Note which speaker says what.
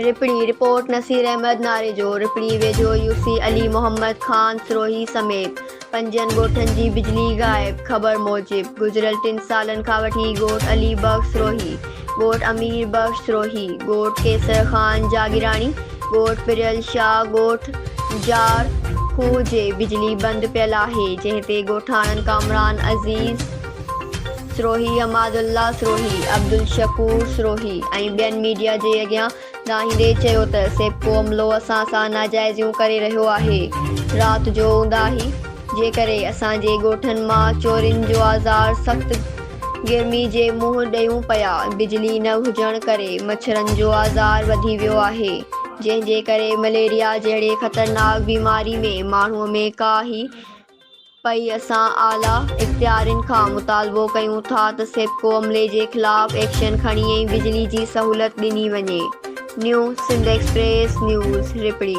Speaker 1: रिपड़ी report Naseer Ahmad नारेजो रिपड़ी वेझो UC Ali Mohammad Khan Sirohi समेत 5 ॻोठनि जी बिजली गायब। ख़बर मूजिब गुज़िरियल 3 सालनि खां वठी ॻोठ अली बख़्श सिरोही, ॻोठ अमीर बख़्श सिरोही, ॻोठ केसर खान जागीराणी, ॻोठ पिरियल शाह, ॻोठ जार खूह जे बिजली बंदि पियल आहे, जंहिं ते ॻोठाणनि कामरान अज़ीज़ सिरोही, अमादुल्ला सिरोही, अब्दुल शकूर सिरोही ऐं ॿियनि मीडिया जे अॻियां दाहींदे चयो त सेप्को अमलो असां सां नाजाइज़ियूं करे रहियो आहे। राति जो ऊंदाही जे करे असांजे ॻोठनि मां चोरियुनि जो आज़ार, सख़्त गर्मी जे मुंहुं ॾेयूं पिया। बिजली न हुजण करे मच्छरनि जो आज़ार वधी वियो आहे, जंहिंजे करे मलेरिया जहिड़े ख़तरनाक बीमारी में माण्हूअ में काही पई। असां आला इख़्तियारनि खां मुतालबो कयूं था त सेप्को अमले जे ख़िलाफ़ एक्शन खणी ऐं बिजली जी सहूलियत ॾिनी वञे। New Sindh express news रिपड़ी।